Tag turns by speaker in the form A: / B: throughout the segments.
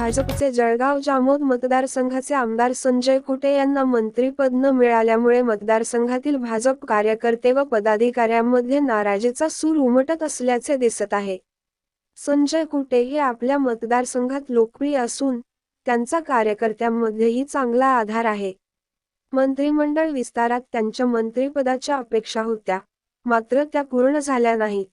A: भाजपचे जळगाव जामोद मतदारसंघाचे आमदार संजय कुटे यांना मंत्रिपद न मिळाल्यामुळे मतदारसंघातील भाजप कार्यकर्ते व पदाधिकाऱ्यांमध्ये नाराजीचा सूर उमटत असल्याचे दिसत आहे। संजय कुटे हे आपल्या मतदारसंघात लोकप्रिय असून त्यांचा कार्यकर्त्यांमध्येही चांगला आधार आहे। मंत्रिमंडळ विस्तारात त्यांच्या मंत्रिपदाच्या अपेक्षा होत्या, मात्र त्या पूर्ण झाल्या नाहीत।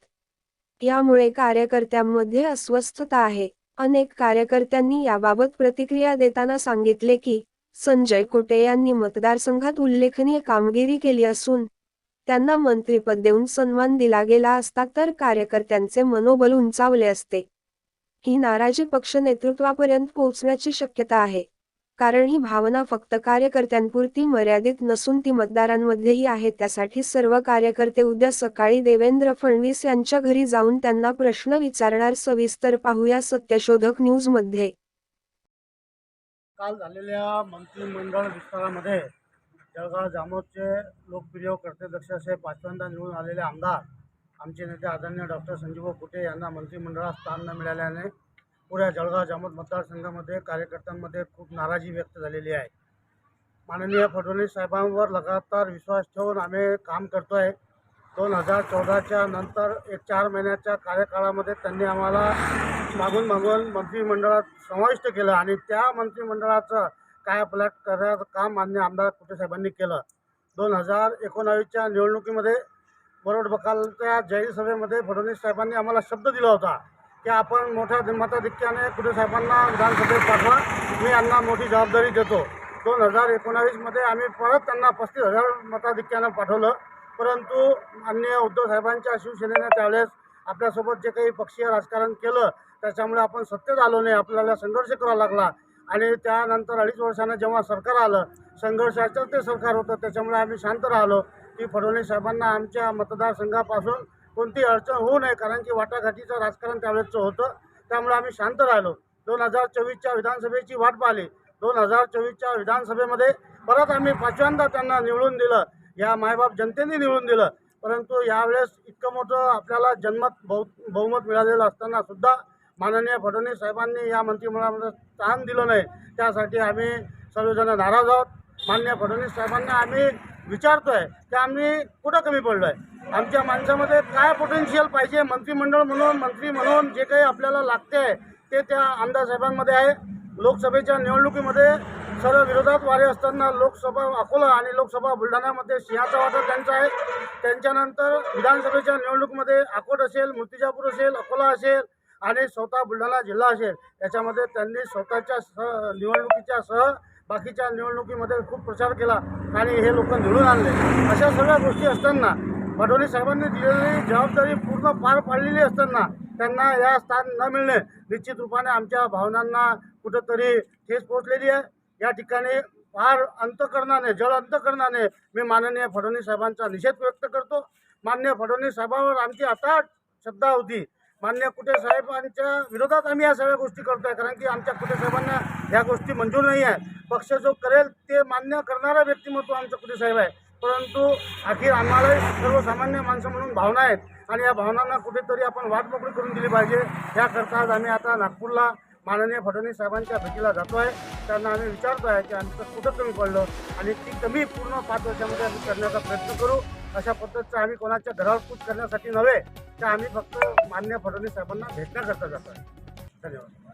A: यामुळे कार्यकर्त्यांमध्ये अस्वस्थता आहे। अनेक कार्यकर्त्यांनी याबाबत प्रतिक्रिया देताना सांगितले की संजय कुटे यांनी मतदारसंघात उल्लेखनीय कामगिरी केली असून त्यांना मंत्रिपद देऊन सन्मान दिला गेला असता तर कार्यकर्त्यांचे मनोबल उंचावले असते। ही नाराजी पक्ष नेतृत्वापर्यंत पोहोचण्याची शक्यता आहे, कारण ही भावना फक्त कार्यकर्त्यांपुरती मर्यादित नसून ती मतदारांमध्येही आहे। त्यासाठी सर्व कार्यकर्ते उद्या सकाळी देवेंद्र फडणवीस यांच्या घरी जाऊन त्यांना प्रश्न विचारणार। सविस्तर पाहूया सत्यशोधक न्यूज मध्ये।
B: काल झालेल्या मंत्रिमंडळ विस्तारामध्ये जळगाव जामोदचे लोकप्रिय कर्तव्यदक्ष असे पाचव्यांदा निवडून आलेले आमदार आमचे नेते आदरणीय डॉक्टर संजीव कुटे यांना मंत्रिमंडळात स्थान न मिळाल्याने पुऱ्या जळगाव जामोद मतदारसंघामध्ये कार्यकर्त्यांमध्ये खूप नाराजी व्यक्त झालेली आहे। माननीय फडणवीस साहेबांवर लगातार विश्वास ठेवून आम्ही काम करतो आहे। 2014च्या नंतर एक 4 महिन्याच्या कार्यकाळामध्ये त्यांनी आम्हाला मागून मंत्रिमंडळात समाविष्ट केलं आणि त्या मंत्रिमंडळाचं कायापालट करण्याचं काम माननीय आमदार कुटे साहेबांनी केलं। 2019च्या निवडणुकीमध्ये बरोड बकालच्या जाहीर सभेमध्ये फडणवीस साहेबांनी आम्हाला शब्द दिला होता की आपण मोठ्या मताधिक्याने कुटे साहेबांना विधानसभेत पाठवा, मी यांना मोठी जबाबदारी देतो। 2019मध्ये आम्ही परत त्यांना 35,000 मताधिक्यानं पाठवलं, परंतु माननीय उद्धव साहेबांच्या शिवसेनेने त्यावेळेस आपल्यासोबत जे काही पक्षीय राजकारण केलं त्याच्यामुळे आपण सत्तेत आलो नाही, आपल्याला संघर्ष करावा लागला आणि त्यानंतर 2.5 वर्षानं जेव्हा सरकार आलं, संघर्षाचं ते सरकार होतं, त्याच्यामुळे आम्ही शांत राहिलो की फडणवीस साहेबांना आमच्या मतदारसंघापासून कोणती अडचण होऊ नये, कारण की वाटाघाटीचं राजकारण त्यावेळेचं होतं, त्यामुळे आम्ही शांत राहिलो। 2024च्या विधानसभेची वाट पाहिली। 2024च्या विधानसभेमध्ये परत आम्ही पाचव्यांदा त्यांना निवडून दिलं, या मायबाप जनतेने निवडून दिलं, परंतु यावेळेस इतकं मोठं आपल्याला जनमत बहुमत मिळालेलं असताना सुद्धा माननीय फडणवीस साहेबांनी या मंत्रिमंडळामध्ये स्थान दिलं नाही, त्यासाठी आम्ही सर्वजण नाराज आहोत। माननीय फडणवीस साहेबांना आम्ही विचारतोय की आम्ही कुठं कमी पडलो आहे, आमच्या माणसामध्ये काय पोटेन्शियल पाहिजे, मंत्रिमंडळ म्हणून मंत्री म्हणून जे काही आपल्याला लागते ते त्या आमदार साहेबांमध्ये आहे। लोकसभेच्या निवडणुकीमध्ये सर्व विरोधात वारे असताना लोकसभा अकोला आणि लोकसभा बुलढाण्यामध्ये सिंहाचा वाटा त्यांचा आहे। त्यांच्यानंतर विधानसभेच्या निवडणुकीमध्ये अकोट असेल, मूर्तिजापूर असेल, अकोला असेल आणि स्वतः बुलढाणा जिल्हा असेल, याच्यामध्ये त्यांनी स्वतःच्या निवडणुकीच्या सह बाकीच्या निवडणुकीमध्ये खूप प्रचार केला आणि हे लोक निवडून आणले। अशा सगळ्या गोष्टी असताना फडणवीस साहेबांनी दिलेली जबाबदारी पूर्ण पार पाडलेली असताना त्यांना या स्थान न मिळणे निश्चित रूपाने आमच्या भावनांना कुठंतरी ठेच पोहोचलेली आहे। या ठिकाणी फार अंतकरणाने जळ अंतकरणाने मी माननीय फडणवीस साहेबांचा निषेध व्यक्त करतो। माननीय फडणवीस साहेबांवर आमची अथाट श्रद्धा होती, माननीय कुटे साहेबांच्या विरोधात आम्ही या सगळ्या गोष्टी करतोय, कारण की आमच्या कुटे साहेबांना ह्या गोष्टी मंजूर नाही आहे। पक्ष जो करेल ते मान्य करणारा व्यक्तिमत्व आमचं कुटे साहेब आहे, परंतु अखेर आम्हाला सर्वसामान्य माणसं म्हणून भावना आहेत आणि या भावनांना कुठेतरी आपण वाट मोकळी करून दिली पाहिजे। याकरता आम्ही आता नागपूरला माननीय फडणवीस साहेबांच्या भेटीला जातो आहे, त्यांना आम्ही विचारतो आहे की आमचं कुठं कमी पडलं आणि ती कमी पूर्ण 5 वर्षामध्ये आम्ही करण्याचा प्रयत्न करू। अशा पद्धतीचं आम्ही कोणाच्या घरावर कूच करण्यासाठी नव्हे, तर आम्ही फक्त माननीय फडणवीस साहेबांना भेटण्याकरता जातो आहे। धन्यवाद।